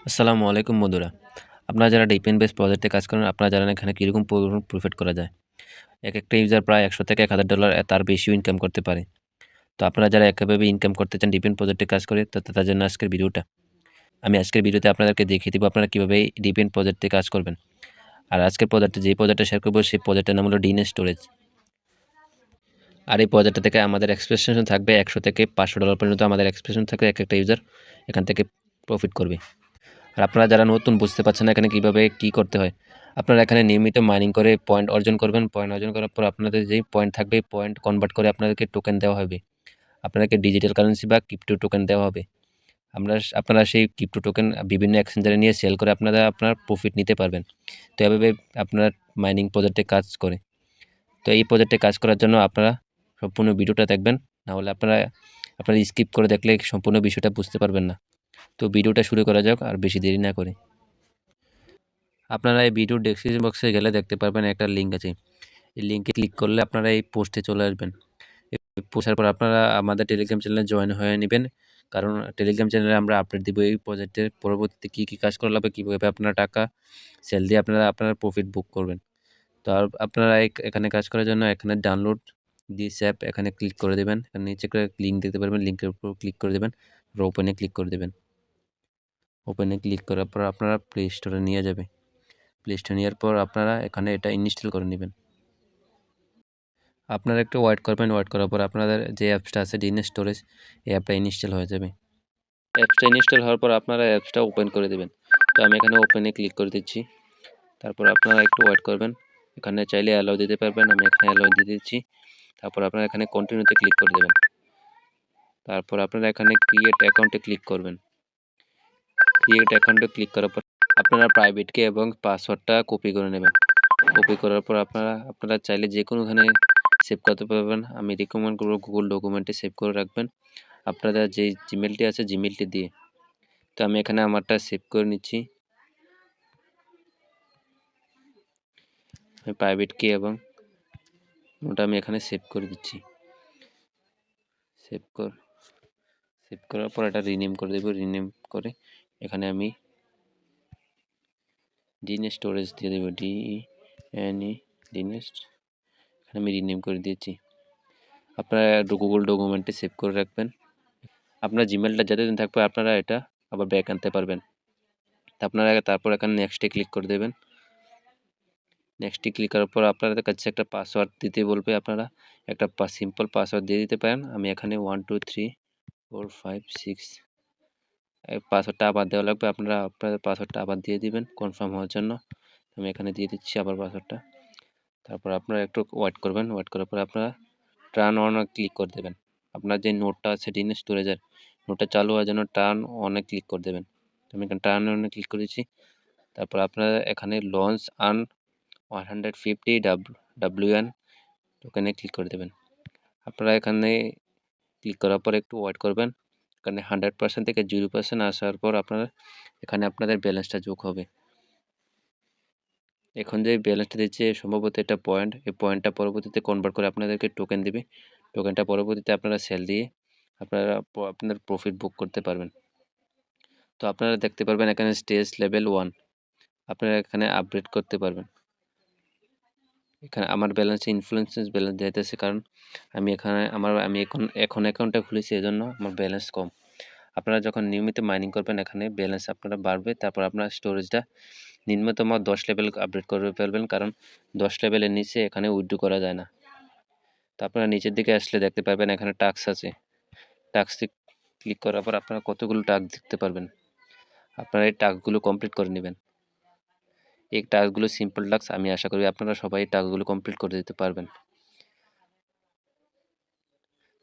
আসসালামু আলাইকুম বন্ধুরা। আপনারা যারা ডিপেন্ড বেস প্রজেক্টে কাজ করেন, আপনারা জানেন এখানে কিরকম প্রফিট করা যায়। একেকটা ইউজার প্রায় $100 থেকে $1000 তার বেশিও ইনকাম করতে পারে। তো আপনারা যারা একভাবে ইনকাম করতে চান ডিপেন্ড প্রজেক্টে কাজ করে, তো তাদের জন্য আজকের ভিডিওটা। আমি আজকের ভিডিওতে আপনাদেরকে দেখিয়ে দিব আপনারা কিভাবে এই ডিপেন্ড প্রজেক্টে কাজ করবেন। আর আজকের প্রজেক্টে যে প্রজেক্টটা শেয়ার করব সেই প্রজেক্টের নাম হলো ডিএনএস স্টোরেজ। আর এই প্রজেক্টটা থেকে আমাদের এক্সপেকটেশন থাকবে $100 থেকে $500 পর্যন্ত আমাদের এক্সপেকটেশন থাকবে একেকটা ইউজার এখান থেকে প্রফিট করবে। আর আপনারা যারা নতুন বুঝতে পারছেন না এখানে কিভাবে কি করতে হয়, আপনারা এখানে নিয়মিত মাইনিং করে পয়েন্ট অর্জন করবেন। পয়েন্ট অর্জন করার পর আপনাদের যেই পয়েন্ট থাকবে পয়েন্ট কনভার্ট করে আপনাদেরকে টোকেন দেওয়া হবে। আপনাদেরকে ডিজিটাল কারেন্সি বা ক্রিপ্টো টোকেন দেওয়া হবে। আপনারা সেই ক্রিপ্টো টোকেন বিভিন্ন এক্সচেঞ্জারে নিয়ে সেল করে আপনার প্রফিট নিতে পারবেন। তো এভাবে আপনার মাইনিং প্রজেক্টে কাজ করে। তো এই প্রজেক্টে কাজ করার জন্য আপনারা সম্পূর্ণ ভিডিওটা দেখবেন, নাহলে আপনারা স্কিপ করে দেখলে সম্পূর্ণ বিষয়টা বুঝতে পারবেন না। তো ভিডিওটা শুরু করা যাক আর বেশি দেরি না করে। আপনারা এই ভিডিওর ডেসক্রিপশন বক্সে গেলে দেখতে পারবেন একটা লিঙ্ক আছে। এই লিঙ্কে ক্লিক করলে আপনারা এই পোস্টে চলে আসবেন। এই পোস্টার পর আপনারা আমাদের টেলিগ্রাম চ্যানেলে জয়েন হয়ে নেবেন, কারণ টেলিগ্রাম চ্যানেলে আমরা আপডেট দিব এই প্রজেক্টের পরবর্তীতে কী কাজ করা লাগবে, কীভাবে আপনারা টাকা সেল দিয়ে আপনার প্রফিট বুক করবেন। তো আর আপনারা এখানে কাজ করার জন্য এখানে ডাউনলোড দিস অ্যাপ এখানে ক্লিক করে দেবেন। এখানে নিচে একটা লিঙ্ক দেখতে পারবেন, লিঙ্কের উপর ক্লিক করে দেবেন, ওপেনে ক্লিক করে দেবেন। ওপেনে ক্লিক করার পর আপনারা প্লে স্টোরে নিয়ে যাবে। প্লে স্টোরে নেওয়ার পর আপনারা এখানে এটা ইনস্টল করে নেবেন। আপনারা একটু ওয়েট করবেন, ওয়েট করার পর আপনাদের যে অ্যাপসটা আছে ডিএনএস স্টোরেজ, এই অ্যাপটা ইনস্টল হয়ে যাবে। অ্যাপসটা ইনস্টল হওয়ার পর আপনারা অ্যাপসটা ওপেন করে দেবেন। তো আমি এখানে ওপেনে ক্লিক করে দিচ্ছি। তারপর আপনারা একটু ওয়েট করবেন। এখানে চাইলে অ্যালাউ দিতে পারবেন, আমি এখানে অ্যালাউ দিয়ে দিচ্ছি। তারপর আপনারা এখানে কন্টিনিউতে ক্লিক করে দেবেন। তারপর আপনারা এখানে ক্রিয়েট অ্যাকাউন্টে ক্লিক করবেন। ক্রিয়েট অ্যাকাউন্টে ক্লিক করার পর আপনারা প্রাইভেট কি এবং পাসওয়ার্ডটা কপি করে নেবেন। কপি করার পর আপনারা চাইলে যে কোনোখানে সেভ করতে পারবেন। আমি রিকমেন্ড করবো গুগল ডকুমেন্টে সেভ করে রাখবেন আপনাদের যে জিমেলটি আছে জিমেলটি দিয়ে। তো আমি এখানে আমারটা সেভ করে নিচ্ছি। আমি প্রাইভেট কি এবং ওটা আমি এখানে সেভ করে দিচ্ছি। সেভ করার পর এটা রিনেম করে দেবো। রিনেম করে এখানে আমি ডিএনএস স্টোরেজ দিয়ে দেবো, DENE ডিএনএস। এখানে আমি রিনেম করে দিয়েছি। আপনারা গুগল ডকুমেন্টে সেভ করে রাখবেন। আপনার জিমেলটা যতদিন থাকবে আপনারা এটা আবার ব্যাক আনতে পারবেন। তারপর এখানে নেক্সটে ক্লিক করে দেবেন। নেক্সটে ক্লিক করার পর আপনাদের কাছে একটা পাসওয়ার্ড দিতে বলবে, আপনারা একটা সিম্পল পাসওয়ার্ড দিয়ে দিতে পারেন। আমি এখানে 1 2 3 4 5 6 এই পাসওয়ার্ডটা আবার দেওয়া লাগবে। আপনাদের পাসওয়ার্ডটা আবার দিয়ে দিবেন কনফার্ম হওয়ার জন্য। আমি এখানে দিয়ে দিচ্ছি আবার পাসওয়ার্ডটা। তারপর আপনারা একটু ওয়েট করবেন। ওয়েট করার পর আপনারা টার্ন অন ক্লিক করে দেবেন। আপনার যে নোটটা আছে ডিএনএস স্টোরেজের, নোটটা চালু হওয়ার জন্য টার্ন অনে ক্লিক করে দেবেন। আমি এখানে টার্ন অনে ক্লিক করেছি। তারপর আপনারা এখানে লঞ্চ আর্ন 150 WN টোকেনে ক্লিক করে দেবেন। আপনারা এখানে ক্লিক করার পর একটু ওয়েট করবেন। এখানে 100% থেকে 0% আসার পর এখানে আপনাদের ব্যালেন্সটা যোগ হবে। এখন যে ব্যালেন্সটা দিচ্ছে সম্ভবত এটা পয়েন্ট, এই পয়েন্টটা পরবর্তীতে কনভার্ট করে আপনাদেরকে টোকেন দেবে। টোকেনটা পরবর্তীতে আপনারা সেল দিয়ে আপনার প্রফিট বুক করতে পারবেন। তো আপনারা দেখতে পারবেন এখানে স্টেজ লেভেল 1 আপনারা এখানে আপগ্রেড করতে পারবেন। এখানে আমার ব্যালেন্স ইনফ্লুয়েন্স ব্যালেন্স দিতেছে, কারণ আমি এখন অ্যাকাউন্টটা খুলেছি, এজন্য আমার ব্যালেন্স কম। আপনারা যখন নিয়মিত মাইনিং করবেন এখানে ব্যালেন্স আপনারা বাড়বে। তারপর আপনার স্টোরেজটা নিম্নতম 10 লেভেল আপডেট করে ফেলবেন, কারণ 10 লেভেলের নিচে এখানে উইথড্র করা যায় না। তো আপনারা নিচের দিকে আসলে দেখতে পারবেন এখানে টাস্ক আছে। টাস্কে ক্লিক করার পর আপনারা কতগুলো টাস্ক দেখতে পারবেন। আপনারা এই টাস্কগুলো কমপ্লিট করে নেবেন। এই টাস্কগুলো সিম্পল টাস্ক, আমি আশা করি আপনারা সবাই টাস্কগুলো কমপ্লিট করে দিতে পারবেন।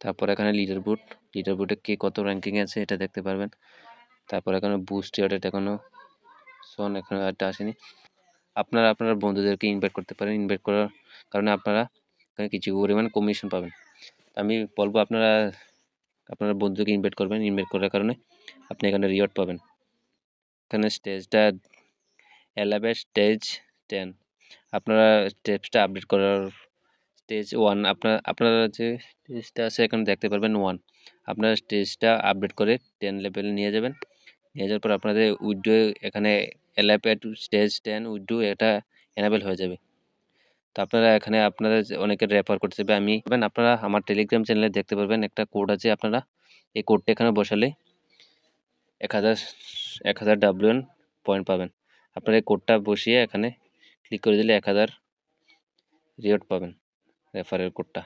তারপর এখানে লিডারবোর্ডে কে কত র্যাঙ্কিং আছে এটা দেখতে পারবেন। তারপর এখানে বুস্ট এটা এখনো এখানে একটা আসেনি। আপনারা আপনার বন্ধুদেরকে ইনভাইট করতে পারেন। ইনভাইট করার কারণে আপনারা এখানে কিছু পরিমাণ কমিশন পাবেন। আমি বলবো আপনারা আপনার বন্ধুকে ইনভাইট করবেন। ইনভাইট করার কারণে আপনি এখানে রিওয়ার্ড পাবেন। এখানে স্টেজটা 11 স্টেজ 10 আপনারা স্টেপসটা আপডেট করার স্টেজ 1 আপনারা যে স্টেজটা আছে এখানে দেখতে পারবেন 1 আপনারা স্টেজটা আপডেট করে 10 লেভেলে নিয়ে যাবেন। নিয়ে যাওয়ার পর আপনাদের উইথড্র এখানে অ্যালাপে টু স্টেজ 10 উইথড্র এটা এনাবেল হয়ে যাবে। তো আপনারা এখানে আপনাদের অনেকে রেফার করতে হবে আপনারা আমার টেলিগ্রাম চ্যানেলে দেখতে পারবেন একটা কোড আছে। আপনারা এই কোডটা এখানে বসালে 1000 WN পয়েন্ট পাবেন। আপনারা এই কোডটা বসিয়ে এখানে ক্লিক করে দিলে 1000 রিওয়ার্ড পাবেন রেফারের কোডটা।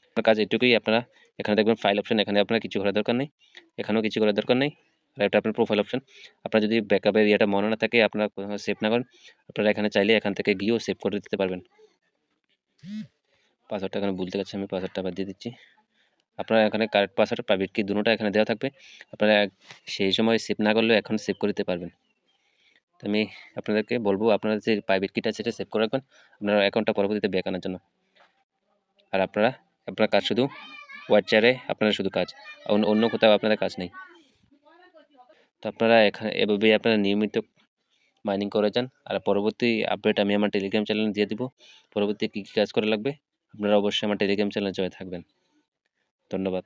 আপনার কাজ এটুকুই। আপনারা এখানে দেখবেন ফাইল অপশন, এখানে আপনার কিছু করার দরকার নেই, এখানেও কিছু করার দরকার নেই। আর এটা আপনার প্রোফাইল অপশন। আপনার যদি ব্যাকআপের ইয়েটা মনে না থাকে, আপনারা সেভ না করেন, আপনারা এখানে চাইলে এখান থেকে গিয়েও সেভ করে দিতে পারবেন। পাসওয়ার্ডটা এখানে ভুলতে গেছি, আমি পাসওয়ার্ডটা আবার দিয়ে দিচ্ছি। আপনারা এখানে কারেক্ট পাসওয়ার্ড প্রাইভেট কি দুটোটা এখানে দেওয়া থাকবে। আপনারা সেই সময় সেভ না করলেও এখন সেভ করে দিতে পারবেন। তো আমি আপনাদেরকে বলবো আপনারা যে প্রাইভেট কিটা সেটা সেভ করে রাখবেন আপনার অ্যাকাউন্টটা পরবর্তীতে ব্যাক আনার জন্য। আর আপনার কাজ শুধু ওয়াটচারে আপনারা শুধু কাজ, অন্য কোথাও আপনাদের কাজ নেই। তো আপনারা এখানে এভাবেই আপনারা নিয়মিত মাইনিং করে যান। আর পরবর্তী আপডেট আমি আমার টেলিগ্রাম চ্যানেলে দিয়ে দিব। পরবর্তী কী কী কাজ করা লাগবে আপনারা অবশ্যই আমার টেলিগ্রাম চ্যানেলে জয়েন থাকবেন। ধন্যবাদ।